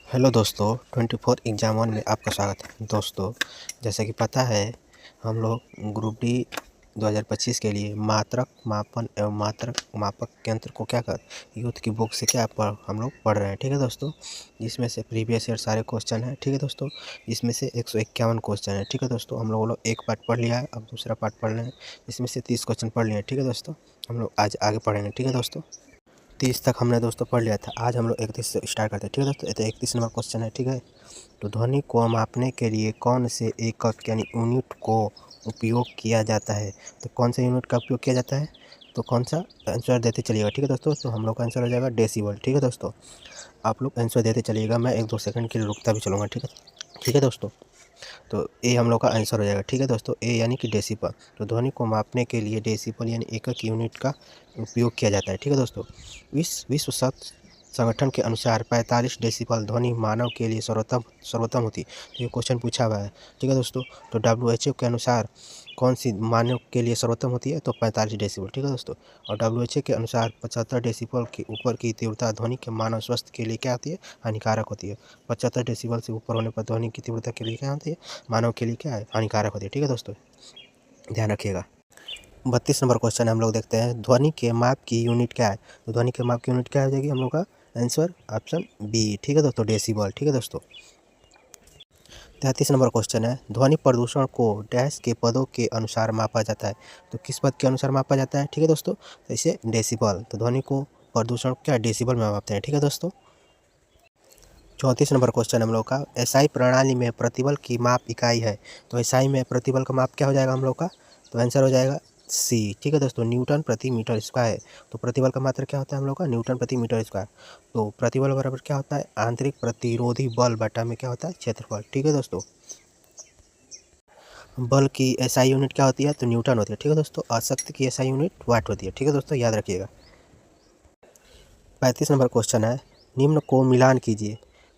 Hello दोस्तों, 24 exam one में आपका स्वागत है। दोस्तों, जैसा कि पता है, हम लोग ग्रुप डी 2025 के लिए मात्रक मापन एवं मात्रक मापक यंत्र को क्या कर यूथ की बुक से क्या हम लोग पढ़ रहे हैं। ठीक है दोस्तों, जिसमें से प्रीवियस ईयर सारे क्वेश्चन हैं। ठीक है दोस्तों, इसमें से 151 क्वेश्चन है। ठीक है दोस्तों, हम लोग एक पार्ट पढ़ लिया है, अब दूसरा पार्ट पढ़ रहे हैं। इसमें से 30 क्वेश्चन पढ़ लिए हैं। ठीक है दोस्तों, हम लोग आज आगे पढ़ेंगे। ठीक है दोस्तों, 30 तक हमने दोस्तों पढ़ लिया था। आज हम लोग 31 से स्टार्ट करते हैं। ठीक है दोस्तों, तो 31 नंबर क्वेश्चन है। ठीक है, तो ध्वनि को मापने के लिए कौन से एकक यानी यूनिट को उपयोग किया जाता है। तो कौन से यूनिट का उपयोग किया जाता है, तो कौन सा आंसर देते चलिएगा। ठीक है दोस्तों, तो हम लोग का आंसर हो जाएगा डेसिबल। ठीक है दोस्तों, आप लोग आंसर देते चलिएगा, मैं 1-2 सेकंड के लिए रुकता भी चलूँगा। ठीक है दोस्तों, तो ए हम लोग का आंसर हो जाएगा। ठीक है दोस्तों, ए यानी कि डेसिबल। तो ध्वनि को मापने के लिए डेसिबल यानी एकक यूनिट का उपयोग किया जाता है। ठीक है दोस्तों, विश्व संगठन के अनुसार 45 डेसिबल ध्वनि मानव के लिए सर्वोत्तम होती है। तो ये क्वेश्चन पूछा हुआ है। ठीक है दोस्तों, तो WHO के अनुसार कौन सी मानव के लिए सर्वोत्तम होती है, तो 45 डेसिबल। ठीक है दोस्तों, और WHO के अनुसार 75 डेसिबल के ऊपर की तीव्रता ध्वनि के मानव स्वास्थ्य के लिए क्या होती है, हानिकारक होती है। 75 डेसिबल से ऊपर होने पर ध्वनि की तीव्रता के लिए क्या होती है, मानव के लिए क्या है, हानिकारक होती है। ठीक है दोस्तों, ध्यान रखिएगा। 32 नंबर क्वेश्चन हम लोग देखते हैं, ध्वनि के माप की यूनिट क्या है। तो ध्वनि के माप की यूनिट क्या हो जाएगी, हम लोग का आंसर ऑप्शन बी। ठीक है दोस्तों, डेसिबल। ठीक है दोस्तों, 33 नंबर क्वेश्चन है, ध्वनि प्रदूषण को डैश के पदों के अनुसार मापा जाता है। तो किस पद के अनुसार मापा जाता है। ठीक है दोस्तों, तो इसे डेसिबल। तो ध्वनि को प्रदूषण क्या डेसिबल में मापते हैं। ठीक है दोस्तों, 34 नंबर क्वेश्चन हम लोग का, एसआई प्रणाली में प्रतिबल की माप इकाई है। तो एसआई में प्रतिबल का माप क्या हो जाएगा हम लोग का, तो आंसर हो जाएगा सी। ठीक है दोस्तों, न्यूटन प्रति मीटर स्क्वायर। तो प्रतिबल का मात्रा क्या होता है हम लोग का, न्यूटन प्रति मीटर स्क्वायर। तो प्रतिबल बराबर क्या होता है, आंतरिक प्रतिरोधी बल बटा में क्या होता है, क्षेत्रफल। ठीक है दोस्तों, बल की एसआई यूनिट क्या होती है, तो न्यूटन होती है। ठीक है दोस्तों, और शक्ति की एसआई यूनिट वाट होती है। ठीक है दोस्तों, याद रखिएगा। 35 नंबर क्वेश्चन है, निम्न को मिलान कीजिए।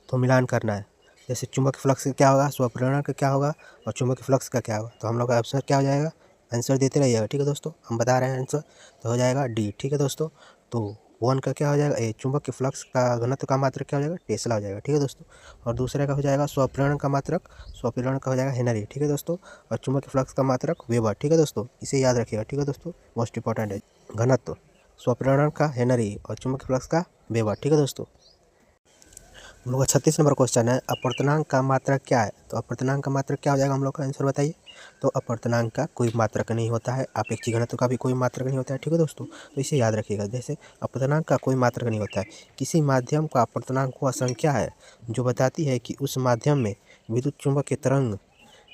तो मिलान करना है, जैसे चुंबकीय फ्लक्स का क्या होगा, स्वप्रेरण का क्या होगा, और चुंबकीय फ्लक्स का क्या होगा। तो हम लोग का आंसर क्या हो जाएगा, आंसर देते रहिएगा। ठीक है दोस्तों, हम बता रहे हैं आंसर, तो हो जाएगा डी। ठीक है दोस्तों, तो वन का क्या हो जाएगा, ए चुंबकीय फ्लक्स का घनत्व का मात्रक क्या हो जाएगा, टेस्ला हो जाएगा। ठीक है दोस्तों, और दूसरे का हो जाएगा स्वप्रेरण का मात्रक, स्वप्रेरण का हो जाएगा हेनरी। ठीक है दोस्तों, और चुंबकीय फ्लक्स का मात्रक वेबर। ठीक है दोस्तों, इसे याद रखिएगा। ठीक है दोस्तों, मोस्ट इंपॉर्टेंट है घनत्व स्वप्रेरण का हेनरी और चुंबकीय फ्लक्स का वेबर। ठीक है दोस्तों, हम लोग का 36 नंबर क्वेश्चन है, अपर्तनांक का मात्रक क्या है। तो अपर्तनांक का मात्रक क्या हो जाएगा हम लोग का, आंसर बताइए। तो अपर्तनांक का कोई मात्रक नहीं होता है, अपेक्षित घनत्व का भी कोई मात्रक नहीं होता है। ठीक है दोस्तों, तो इसे याद रखिएगा। जैसे अपर्तनांक का कोई मात्रक नहीं होता है, किसी माध्यम का अपर्तनांक वह संख्या है जो बताती है कि उस माध्यम में विद्युत चुंबकीय तरंग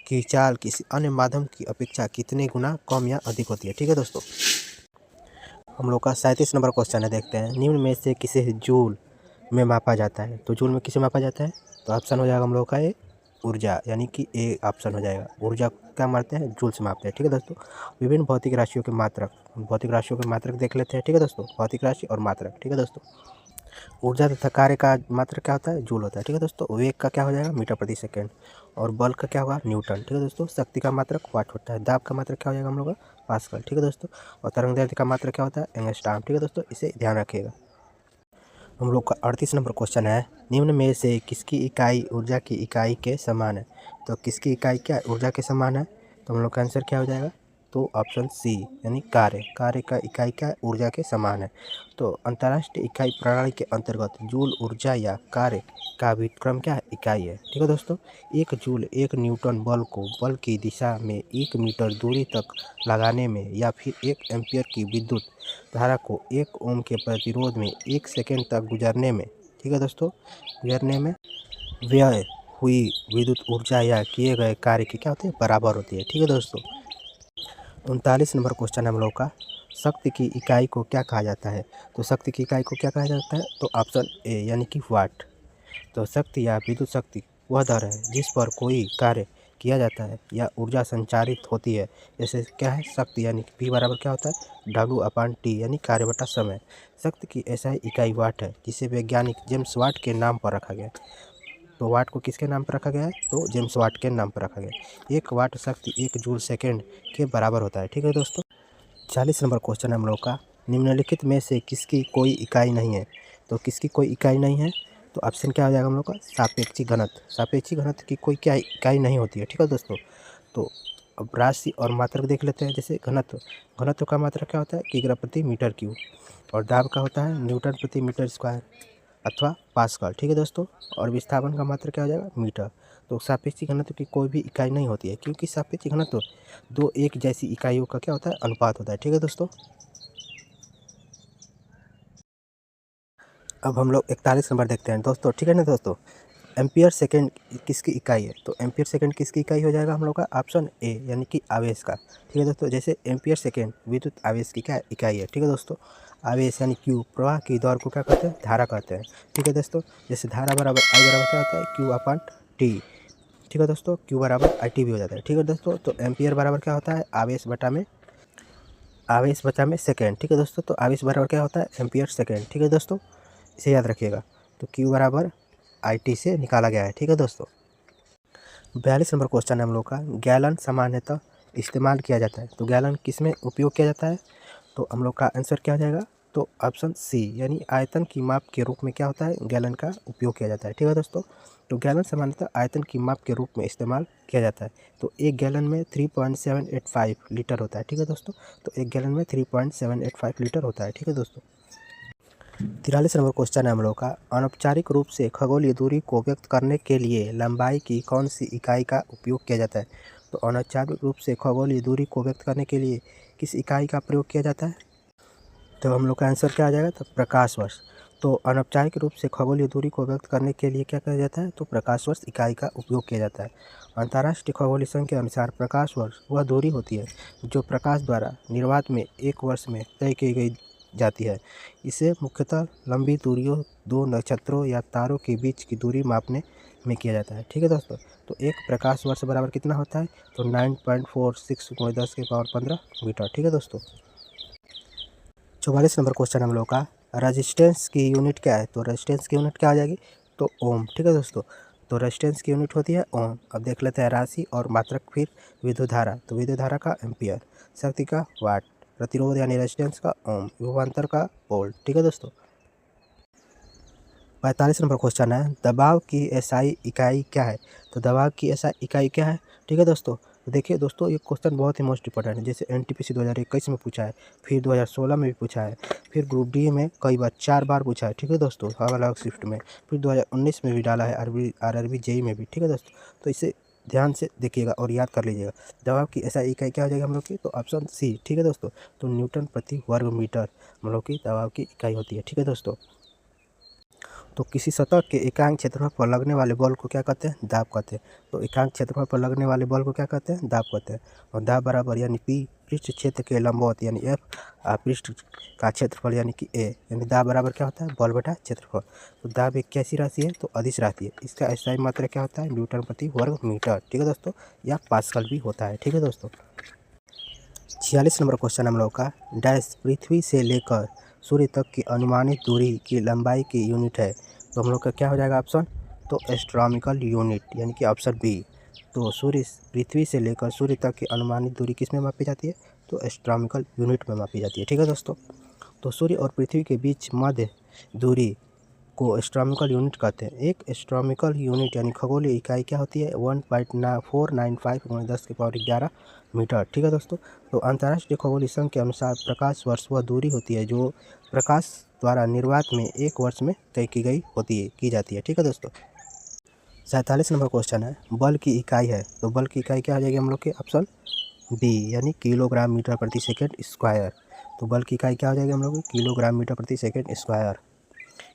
की चाल किसी अन्य माध्यम की अपेक्षा कितने गुना कम या अधिक होती है। ठीक है दोस्तों, हम लोग का 37 नंबर क्वेश्चन है, देखते हैं, निम्न में से किसे जूल में मापा जाता है। तो जूल में किसे मापा जाता है, तो ऑप्शन हो जाएगा हम लोग का ए ऊर्जा, यानी कि ए ऑप्शन हो जाएगा। ऊर्जा क्या मापते हैं, जूल से मापते हैं। ठीक है दोस्तों, विभिन्न भौतिक राशियों के मात्रक, भौतिक राशियों के मात्रक देख लेते हैं। ठीक है दोस्तों, भौतिक राशि और मात्रक। ठीक है दोस्तों, ऊर्जा तथा कार्य का मात्रक क्या होता है, जूल होता है। ठीक है दोस्तों, वेग का क्या हो जाएगा, मीटर प्रति सेकेंड, और बल का क्या होगा, न्यूटन। ठीक है दोस्तों, शक्ति का मात्रक वाट होता है, दाब का मात्रक क्या हो जाएगा हम लोग का, पास्कल। ठीक है दोस्तों, और तरंग दैर्ध्य का मात्रक क्या होता है, एंगस्ट्रॉम। ठीक है दोस्तों, इसे ध्यान रखिएगा। हम लोग का 38 नंबर क्वेश्चन है, निम्न में से किसकी इकाई ऊर्जा की इकाई के समान है। तो किसकी इकाई क्या है, ऊर्जा के समान है। तो हम लोग का आंसर क्या हो जाएगा, तो ऑप्शन सी यानी कार्य, कार्य का इकाई क्या है, ऊर्जा के समान है। तो अंतर्राष्ट्रीय इकाई प्रणाली के अंतर्गत जूल ऊर्जा या कार्य का व्युत्क्रम क्या है, इकाई है। ठीक है दोस्तों, एक जूल एक न्यूटन बल को बल की दिशा में 1 मीटर दूरी तक लगाने में, या फिर 1 एम्पीयर की विद्युत धारा को 1 ओम के प्रतिरोध में 1 सेकेंड तक गुजरने में, ठीक है दोस्तों, गुजरने में व्यय हुई विद्युत ऊर्जा या किए गए कार्य की क्या होती है, बराबर होती है। ठीक है दोस्तों, 39 नंबर क्वेश्चन हम लोग का, शक्ति की इकाई को क्या कहा जाता है। तो शक्ति की इकाई को क्या कहा जाता है, तो ऑप्शन ए यानी कि वाट। तो शक्ति या विद्युत शक्ति वह दर है जिस पर कोई कार्य किया जाता है या ऊर्जा संचारित होती है। जैसे क्या है, शक्ति यानी कि P बराबर क्या होता है, W/T यानी कार्य बटा समय। शक्ति की ऐसा इकाई वाट है जिसे वैज्ञानिक जेम्स वाट के नाम पर रखा गया। तो वाट को किसके नाम पर रखा गया है, तो जेम्स वाट के नाम पर रखा गया। 1 वाट शक्ति 1 जूल सेकेंड के बराबर होता है। ठीक है दोस्तों, 40 नंबर क्वेश्चन है हम लोग का, निम्नलिखित में से किसकी कोई इकाई नहीं है। तो किसकी कोई इकाई नहीं है, तो ऑप्शन क्या हो जाएगा हम लोग का, सापेक्षिक घनत्व। सापेक्षिक घनत्व की कोई क्या इकाई नहीं होती है, ठीक है दोस्तों। तो अब राशि और मात्रक देख लेते हैं। जैसे घनत्व, घनत्व का मात्रक क्या होता है, किग्रा प्रति मीटर क्यूब, और दाब का होता है न्यूटन प्रति मीटर स्क्वायर अथवा पास्कल, ठीक है दोस्तों। और विस्थापन का मात्रक क्या हो जाएगा, मीटर। तो सापेक्षिक घनत्व की कोई भी इकाई नहीं होती है, क्योंकि सापेक्षिक घनत्व दो एक जैसी इकाइयों का क्या होता है, अनुपात होता है, ठीक है दोस्तों। अब हम लोग 41 नंबर देखते हैं दोस्तों, ठीक है ना दोस्तों। एम्पियर सेकंड किसकी इकाई है, तो एम्पियर सेकंड किसकी इकाई हो जाएगा हम लोग का, ऑप्शन ए यानी कि आवेश का, ठीक है दोस्तों। जैसे एम्पियर सेकंड विद्युत आवेश की क्या इकाई है, ठीक है दोस्तों। आवेश यानी क्यू, प्रवाह की दौर को क्या कहते हैं, धारा कहते हैं, ठीक है दोस्तों। जैसे धारा बराबर आई बराबर क्या होता है, क्यू अपॉन टी, ठीक है दोस्तों। क्यू बराबर आई टी भी हो जाता है, ठीक है दोस्तों। तो एम्पियर बराबर क्या होता है, आवेश बटा में सेकेंड, ठीक है दोस्तों। तो आवेश बराबर क्या होता है, एम्पियर सेकेंड, ठीक है दोस्तों, इसे याद रखिएगा। तो क्यू बराबर आई टी से निकाला गया है, ठीक है दोस्तों। 42 नंबर क्वेश्चन है हम लोग का, गैलन सामान्यतः इस्तेमाल किया जाता है। तो गैलन किस में उपयोग किया जाता है, तो हम लोग का आंसर क्या हो जाएगा, तो ऑप्शन सी यानी आयतन की माप के रूप में क्या होता है, गैलन का उपयोग किया जाता है, ठीक है दोस्तों। तो गैलन सामान्यतः आयतन की माप के रूप में इस्तेमाल किया जाता है। तो एक गैलन में 3.785 लीटर होता है, ठीक है दोस्तों। तो एक गैलन में 3.785 लीटर होता है, ठीक है दोस्तों। 43 नंबर क्वेश्चन है हम लोग का, अनौपचारिक रूप से खगोलीय दूरी को व्यक्त करने के लिए लंबाई की कौन सी इकाई का उपयोग किया जाता है। तो अनौपचारिक रूप से खगोलीय दूरी को व्यक्त करने के लिए किस इकाई का प्रयोग किया जाता है, तो हम लोग का आंसर क्या आ जाएगा, तो प्रकाश वर्ष। तो अनौपचारिक रूप से खगोलीय दूरी को व्यक्त करने के लिए क्या किया जाता है, तो प्रकाश वर्ष इकाई का उपयोग किया जाता है। अंतर्राष्ट्रीय खगोलीय संघ के अनुसार प्रकाश वर्ष वह दूरी होती है जो प्रकाश द्वारा निर्वात में एक वर्ष में तय की गई जाती है। इसे मुख्यतः लंबी दूरियों, दो नक्षत्रों या तारों के बीच की दूरी मापने में किया जाता है, ठीक है दोस्तों। तो एक प्रकाश वर्ष बराबर कितना होता है, तो 9.46 × 10⁻15 मीटर, ठीक है दोस्तों। 44 नंबर क्वेश्चन हम लोग का, रेजिस्टेंस की यूनिट क्या है, तो रेजिस्टेंस की यूनिट क्या आ जाएगी, तो ओम, ठीक है दोस्तों। तो रेजिस्टेंस की यूनिट होती है ओम। अब देख लेते हैं राशि और मात्रक, फिर विद्युत धारा। तो विद्युत धारा का एम्पियर, शक्ति का वाट, प्रतिरोध यानी रेजिस्टेंस का ओम, विभवांतर का वोल्ट, ठीक है दोस्तों। 45 नंबर क्वेश्चन है, दबाव की एसआई इकाई क्या है, तो दबाव की एसआई इकाई क्या है, ठीक है दोस्तों। तो देखिए दोस्तों, ये क्वेश्चन बहुत ही मोस्ट इंपॉर्टेंट है। जैसे एनटीपीसी 2021 में पूछा है, फिर 2016 में भी पूछा है, फिर ग्रुप डी में कई बार 4 बार पूछा है, ठीक है दोस्तों, अलग अलग शिफ्ट में, फिर 2019 में भी डाला है, आरआरबी जेई में भी, ठीक है दोस्तों। तो इसे ध्यान से देखिएगा और याद कर लीजिएगा। दबाव की एसआई इकाई क्या हो जाएगी हम लोग की, तो ऑप्शन सी, ठीक है दोस्तों। तो न्यूटन प्रति वर्ग मीटर हम लोग की दबाव की इकाई होती है, ठीक है दोस्तों। तो किसी सतह के एकांक क्षेत्रफल पर लगने वाले बल को क्या कहते हैं, दाब कहते हैं। तो एकांक क्षेत्रफल पर लगने वाले बल को क्या कहते हैं, दाब कहते हैं। और दाब बराबर यानी पी पृष्ठ क्षेत्र के लंबवत यानी एफ, पृष्ठ का क्षेत्रफल यानी कि ए, यानी दाब बराबर क्या होता है, बल बटा क्षेत्रफल। तो दाब एक कैसी राशि है, तो अदिश राशि है। इसका एसआई मात्रा क्या होता है, न्यूटन प्रति वर्ग मीटर, ठीक है दोस्तों, या पास्कल भी होता है, ठीक है दोस्तों। 46 नंबर क्वेश्चन हम लोग का, डैश पृथ्वी से लेकर सूर्य तक की अनुमानित दूरी की लंबाई की यूनिट है। तो हम लोग का क्या हो जाएगा ऑप्शन, तो एस्ट्रोनॉमिकल यूनिट यानी कि ऑप्शन बी। तो पृथ्वी से लेकर सूर्य तक की अनुमानित दूरी किस में मापी जाती है, तो एस्ट्रोनॉमिकल यूनिट में मापी जाती है, ठीक है दोस्तों। तो सूर्य और पृथ्वी के बीच मध्य दूरी को एस्ट्रोनॉमिकल यूनिट कहते हैं। एक एस्ट्रोनॉमिकल यूनिट यानी खगोलीय इकाई क्या होती है, 1.495 × 10⁻11 मीटर, ठीक है दोस्तों। तो अंतर्राष्ट्रीय खगोलीय संघ के अनुसार प्रकाश वर्ष वह दूरी होती है जो प्रकाश द्वारा निर्वात में एक वर्ष में तय की जाती है, ठीक है दोस्तों। 47 नंबर क्वेश्चन है, बल की इकाई है। तो बल की इकाई क्या हो जाएगी हम लोग के, ऑप्शन बी यानी किलोग्राम मीटर प्रति सेकेंड स्क्वायर। तो बल की इकाई क्या हो जाएगी हम लोग की, किलोग्राम मीटर प्रति सेकेंड स्क्वायर।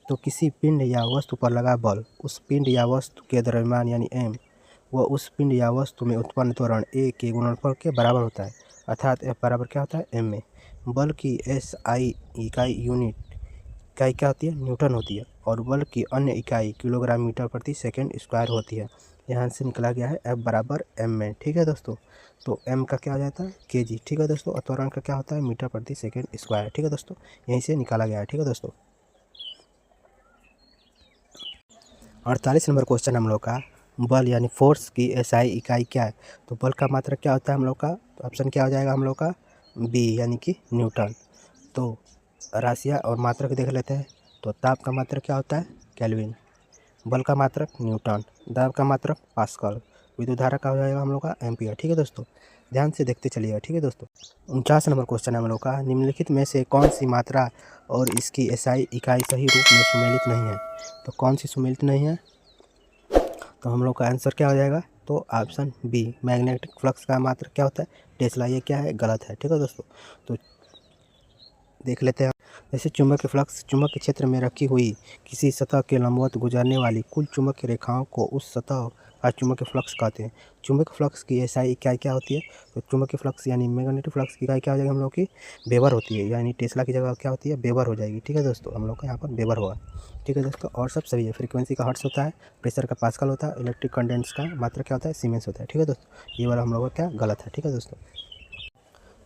तो किसी पिंड या वस्तु पर लगा बल उस पिंड या वस्तु के द्रव्यमान यानी एम व उस पिंड या वस्तु में उत्पन्न त्वरण ए के गुणनफल के बराबर होता है, अर्थात एफ बराबर क्या होता है, एम में। बल की एस आई इकाई इकाई क्या होती है, न्यूटन होती है। और बल की अन्य इकाई किलोग्राम मीटर प्रति सेकेंड स्क्वायर होती है। यहाँ से निकला गया है एफ बराबर एम में, ठीक है दोस्तों। तो एम का क्या हो जाता है, के जी, ठीक है दोस्तों। और त्वरण का क्या होता है, मीटर प्रति सेकेंड स्क्वायर, ठीक है दोस्तों, यहीं से निकाला गया है, ठीक है दोस्तों। 48 नंबर क्वेश्चन हम लोग का, बल यानी फोर्स की एसआई इकाई क्या है। तो बल का मात्रक क्या होता है हम लोग का, तो ऑप्शन क्या हो जाएगा हम लोग का, बी यानी कि न्यूटन। तो राशियाँ और मात्रक देख लेते हैं। तो ताप का मात्रक क्या होता है, केल्विन। बल का मात्रक न्यूटन, दाब का मात्रक पास्कल, विद्युत धारा का हो जाएगा हम लोग का एम्पियर। ठीक है दोस्तों, ध्यान से देखते चलिएगा। ठीक है दोस्तों, 49 नंबर क्वेश्चन है हम लोग का, निम्नलिखित में से कौन सी मात्रा और इसकी एसआई इकाई सही रूप में सुमेलित नहीं है। तो कौन सी सुमेलित नहीं है, तो हम लोग का आंसर क्या हो जाएगा, तो ऑप्शन बी मैग्नेटिक फ्लक्स का मात्रक क्या होता है, टेस्ला। ये क्या है, गलत है। ठीक है दोस्तों, तो देख लेते हैं। जैसे चुंबकीय फ्लक्स चुंबक के क्षेत्र में रखी हुई किसी सतह के लंबवत गुजरने वाली कुल चुंबकीय रेखाओं को उस सतह का चुंबकीय फ्लक्स कहते हैं। चुंबकीय फ्लक्स की एसआई इकाई क्या होती है, तो चुंबकीय फ्लक्स यानी मैग्नेटिक फ्लक्स की इकाई क्या हो जाएगी हम लोग की, वेबर होती है, यानी टेस्ला की जगह क्या होती है, वेबर हो जाएगी। ठीक है दोस्तों, हम लोग का यहाँ पर वेबर होगा। ठीक है दोस्तों, और सब सही है। फ्रीक्वेंसी का हर्ट्ज होता है, प्रेशर का पास्कल होता है, इलेक्ट्रिक कंडेंस का मात्रा क्या होता है, सीमेंस होता है। ठीक है दोस्तों, ये वाला हम लोग का क्या गलत है। ठीक है दोस्तों,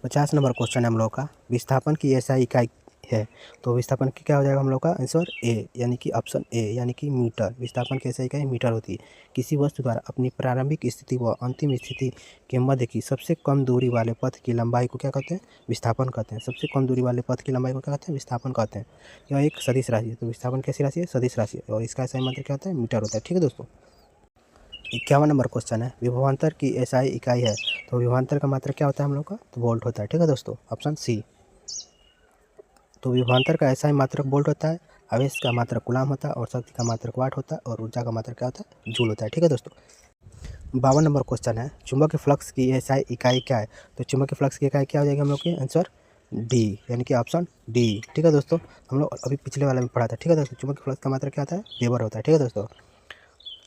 50 नंबर क्वेश्चन है हम लोग का, विस्थापन की एसआई इकाई है। तो विस्थापन की क्या हो जाएगा हम लोग का आंसर ए, यानी कि ऑप्शन ए, यानी कि मीटर। विस्थापन की एसआई इकाई मीटर होती है। किसी वस्तु द्वारा अपनी प्रारंभिक स्थिति व अंतिम स्थिति के मध्य की सबसे कम दूरी वाले पथ की लंबाई को क्या कहते हैं, विस्थापन कहते हैं। सबसे कम दूरी वाले पथ की लंबाई को क्या कहते हैं, विस्थापन कहते हैं। यह एक सदिश राशि है। तो विस्थापन कैसी राशि है, सदिश राशि है, और इसका एसआई मात्रक क्या होता है, मीटर होता है। ठीक है दोस्तों, 51 नंबर क्वेश्चन है, विभवांतर की एसआई इकाई है। तो विभवांतर का मात्रक क्या होता है हम लोग का, तो वोल्ट होता है। ठीक है दोस्तों, ऑप्शन सी। तो विभवांतर का एसआई मात्रक वोल्ट होता है, आवेश का मात्रक कूलाम होता है, और शक्ति का मात्रक वाट होता है, और ऊर्जा का मात्रक क्या होता है, जूल होता है। ठीक है दोस्तों, 52 नंबर क्वेश्चन है, चुंबकीय फ्लक्स की एसआई इकाई क्या है। तो चुंबकीय फ्लक्स की इकाई क्या हो जाएगी हम लोग की, आंसर डी, यानी कि ऑप्शन डी। ठीक है दोस्तों, हम लोग अभी पिछले वाला में पढ़ा था। ठीक है दोस्तों, चुंबकीय फ्लक्स का मात्रक क्या होता है, वेबर होता है। ठीक है दोस्तों,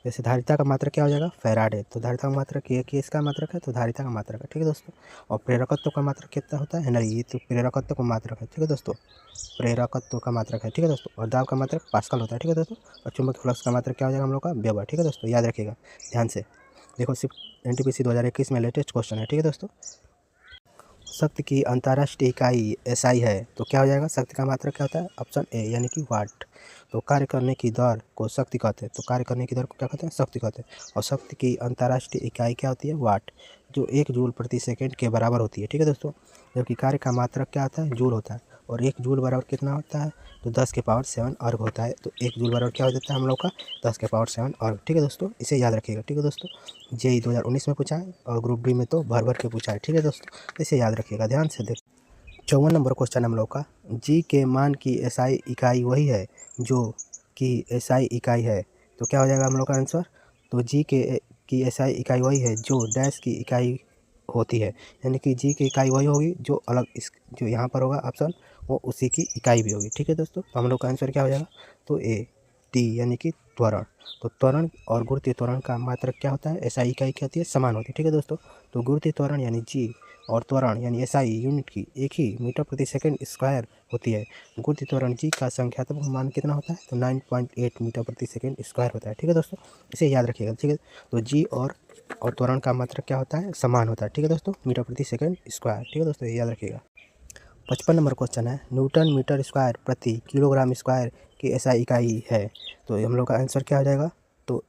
जैसे धारिता का मात्रक क्या हो जाएगा, फैराडे। तो धारिता का मात्रक ये कि इसका मात्रक है, तो धारिता का मात्रक है। ठीक है दोस्तों, और प्रेरकत्व का मात्रक कितना होता है, हेनरी। ये तो प्रेरकत्व का मात्रक है। ठीक है दोस्तों, प्रेरकत्व का मात्रक है। ठीक है दोस्तों, और दाब का मात्रक पास्कल होता है। ठीक है दोस्तों, और चुंबकीय फ्लक्स का मात्रक क्या हो जाएगा हम लोग का, वेबर। ठीक है दोस्तों, याद रखिएगा ध्यान से। देखो सिर्फ एनटीपीसी 2021 में लेटेस्ट क्वेश्चन है। ठीक है दोस्तों, शक्ति की अंतर्राष्ट्रीय इकाई एसआई है। तो क्या हो जाएगा, शक्ति का मात्रक क्या होता है, ऑप्शन ए, यानी कि वाट। तो कार्य करने की दर को शक्ति कहते हैं। तो कार्य करने की दर को क्या कहते हैं, शक्ति कहते हैं। और शक्ति की अंतर्राष्ट्रीय इकाई क्या होती है, वाट, जो 1 जूल प्रति सेकंड के बराबर होती है। ठीक है दोस्तों, जबकि कार्य का मात्रक क्या होता है, जूल होता है। और 1 जूल बराबर कितना होता है, तो 10 के पावर 7 अर्ग होता है। तो 1 जूल बराबर क्या हो जाता है हम लोग का, 10 के पावर 7 अर्ग। ठीक है दोस्तों, इसे याद रखिएगा। ठीक है दोस्तों, जेईई 2019 में पूछा है, और ग्रुप डी में तो भर भर के पूछा है। ठीक है दोस्तों, इसे याद रखिएगा ध्यान से। देख 54 नंबर क्वेश्चन हम लोग का, जी के मान की एसआई इकाई वही है जो की एसआई इकाई है। तो क्या हो जाएगा हम लोग का आंसर, तो जी के की एसआई इकाई वही है जो डैश की इकाई होती है, यानी कि जी की इकाई वही होगी जो अलग इस जो यहाँ पर होगा ऑप्शन, वो उसी की इकाई भी होगी। ठीक है दोस्तों, तो हम लोग का आंसर क्या हो जाएगा, तो ए, टी, यानी कि त्वरण। तो त्वरण और गुरुत्वीय त्वरण का मात्रक क्या होता है, एसआई इकाई क्या होती है, समान होती है। ठीक है दोस्तों, तो गुरुत्वीय त्वरण यानी जी और त्वरण यानी एसआई यूनिट की एक ही मीटर प्रति सेकंड स्क्वायर होती है। गुरुत्वीय त्वरण जी का संख्यात्मक मान कितना होता है, तो 9.8 मीटर प्रति सेकंड स्क्वायर होता है। ठीक है दोस्तों, इसे याद रखिएगा। ठीक है, तो जी और त्वरण का मात्रक क्या होता है, समान होता है। ठीक है दोस्तों, मीटर प्रति सेकंड स्क्वायर। ठीक है दोस्तों, ये याद रखिएगा। 55 नंबर क्वेश्चन है, न्यूटन मीटर स्क्वायर प्रति किलोग्राम स्क्वायर की एसआई इकाई है। तो हम लोग का आंसर क्या हो जाएगा, तो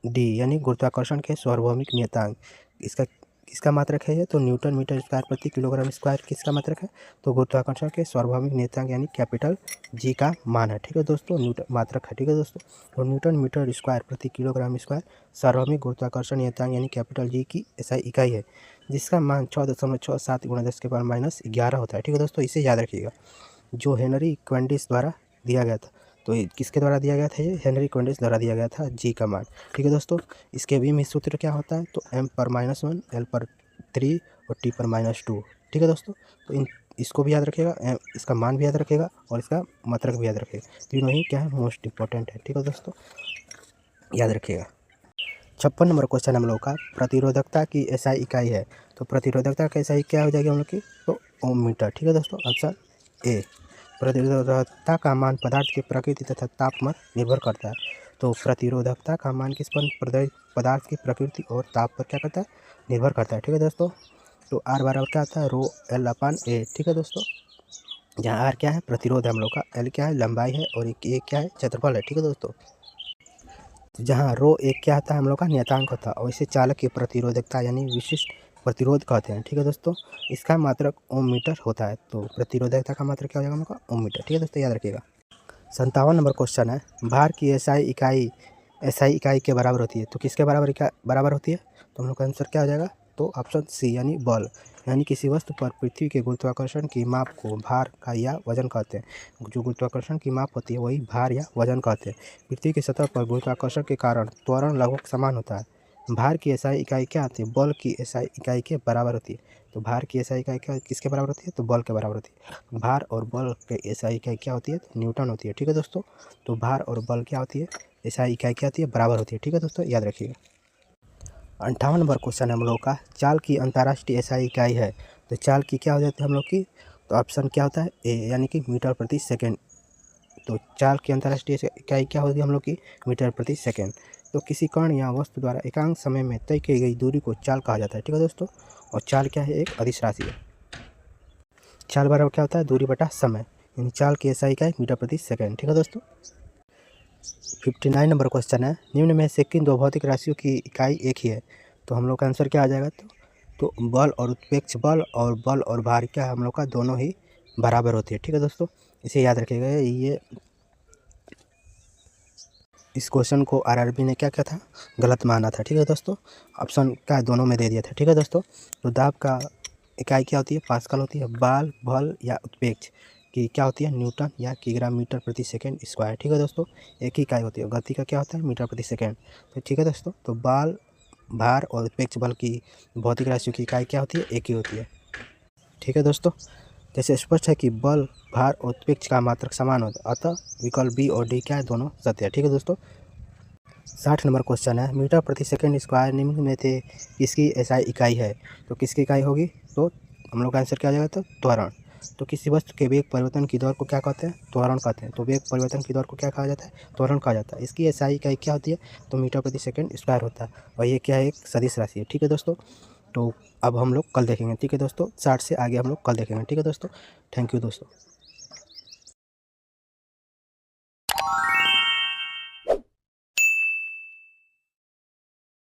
डी, यानी गुरुत्वाकर्षण के सार्वभौमिक नियतांक। इसका किसका मात्रक है ये, तो न्यूटन मीटर स्क्वायर प्रति किलोग्राम स्क्वायर किसका मात्रक है, तो गुरुत्वाकर्षण के सार्वभौमिक नियतांक यानी कैपिटल जी का मान है। ठीक है दोस्तों, न्यूटन मात्रक है। ठीक है दोस्तों, और न्यूटन मीटर स्क्वायर प्रति किलोग्राम स्क्वायर सार्वभौमिक गुरुत्वाकर्षण नियतांक यानी कैपिटल जी की एसआई इकाई है, जिसका मान 6.67 × 10⁻⁻11 होता है। ठीक है दोस्तों, इसे याद रखिएगा, जो हेनरी क्वेंडिस द्वारा दिया गया था। तो ये किसके द्वारा दिया गया था, ये हेनरी क्वेंडिस द्वारा दिया गया था जी का मान। ठीक है दोस्तों, इसके भी में सूत्र क्या होता है, तो m/-1, l/3 और t/-2। ठीक है दोस्तों, तो इसको भी याद रखिएगा, इसका मान भी याद रखिएगा, और इसका मात्रक भी याद रखिएगा। तीनों ही क्या है, मोस्ट इंपॉर्टेंट है। ठीक है दोस्तों, याद रखिएगा। 56 नंबर क्वेश्चन हम लोग का, प्रतिरोधकता की एसआई इकाई है। तो प्रतिरोधकता की एसआई क्या हो जाएगी हम लोग की, तो ओम मीटर। ठीक है दोस्तों, ऑप्शन ए। प्रतिरोधकता का मान पदार्थ की प्रकृति तथा ताप पर निर्भर करता है। तो प्रतिरोधकता का मान किस पर, पदार्थ की प्रकृति और ताप पर क्या करता है, निर्भर करता है। ठीक है दोस्तों, तो आर बराबर क्या आता है, रो L/A। ठीक है दोस्तों, जहाँ आर क्या है, प्रतिरोध है हम लोग का, एल क्या है, लंबाई है, और एक क्या है, क्षेत्रफल है। ठीक है दोस्तों, जहाँ रो एक क्या आता है हम लोग का, नियतांक होता है, और इसे चालक की प्रतिरोधकता यानी विशिष्ट प्रतिरोध कहते हैं। ठीक है दोस्तों, इसका मात्रक ओम मीटर होता है। तो प्रतिरोधकता का मात्रक क्या हो जाएगा हम लोग का, ओम मीटर। ठीक है दोस्तों, याद रखिएगा। 57 नंबर क्वेश्चन है, भार की एसआई इकाई एसआई इकाई के बराबर होती है। तो किसके बराबर होती है? तो हम लोग का आंसर क्या हो जाएगा? तो ऑप्शन सी यानी बल। यानी किसी वस्तु पर पृथ्वी के गुरुत्वाकर्षण की माप को भार का या वजन कहते हैं। जो गुरुत्वाकर्षण की माप होती है वही भार या वजन कहते हैं। पृथ्वी की सतह पर गुरुत्वाकर्षण के कारण त्वरण लगभग समान होता है। भार की एसआई इकाई क्या होती है? बल की एसआई इकाई के बराबर होती है। तो भार की एसआई इकाई क्या किसके बराबर होती है? तो बल के बराबर होती है। भार और बल के एसआई इकाई क्या होती है? तो न्यूटन होती है। ठीक है दोस्तों, तो भार और बल क्या होती है? एसआई इकाई क्या होती है? बराबर होती है। ठीक है दोस्तों, याद रखिएगा। 58 नंबर क्वेश्चन है हम लोग का, चाल की अंतर्राष्ट्रीय एसआई इकाई है। तो चाल की क्या हो जाती है हम लोग की? तो ऑप्शन क्या होता है? ए यानी कि मीटर प्रति सेकेंड। तो चाल की अंतर्राष्ट्रीय इकाई क्या होगी हम लोग की? मीटर प्रति सेकेंड। तो किसी कण या वस्तु द्वारा एकांक समय में तय की गई दूरी को चाल कहा जाता है। ठीक है दोस्तों, और चाल क्या है? एक अदिश राशि है। चाल बराबर क्या होता है? दूरी बटा समय, यानी चाल की एसआई इकाई मीटर प्रति सेकेंड। ठीक है दोस्तों। 59 नंबर क्वेश्चन है, निम्न में से किन दो भौतिक राशियों की इकाई एक ही है? तो हम लोग का आंसर क्या आ जाएगा? तो बल और उत्प्रेक्ष बल और बल और भार क्या हम लोग का दोनों ही बराबर होती है। ठीक है दोस्तों, इसे याद रखिएगा। ये इस क्वेश्चन को आरआरबी ने क्या किया था? गलत माना था। ठीक है दोस्तों, ऑप्शन क्या दोनों में दे दिया था। ठीक है दोस्तों, तो दाब का इकाई क्या होती है? पास्कल होती है। बाल बल या उत्प्रेक्ष की क्या होती है? न्यूटन या किग्रा मीटर प्रति सेकेंड स्क्वायर। ठीक है दोस्तों, एक ही इकाई होती है। गति का क्या होता है? मीटर प्रति सेकेंड। तो ठीक है दोस्तों, तो बाल भार और उत्प्रेक्ष बल की भौतिक राशियों की इकाई क्या होती है? एक ही होती है। ठीक है दोस्तों, जैसे स्पष्ट है कि बल भार और उत्प्रेक्ष का मात्रक समान होता है, अतः विकल्प बी और डी क्या है? दोनों सत्य है। ठीक है दोस्तों। 60 नंबर क्वेश्चन है, मीटर प्रति सेकंड स्क्वायर निम्न में से किसकी एसआई इकाई है? तो किसकी इकाई होगी? तो हम लोग का आंसर क्या आ जाएगा? तो त्वरण। तो किसी वस्तु के वेग परिवर्तन की दर को क्या कहते हैं? त्वरण कहते हैं। तो वेग परिवर्तन की दर को क्या कहा जाता है? त्वरण कहा जाता है। इसकी एसआई इकाई क्या होती है? तो मीटर प्रति सेकंड स्क्वायर होता है, और ये क्या है? एक सदिश राशि है। ठीक है दोस्तों, तो अब हम लोग कल देखेंगे। ठीक है दोस्तों, 60 से आगे हम लोग कल देखेंगे। ठीक है दोस्तों, थैंक यू दोस्तों।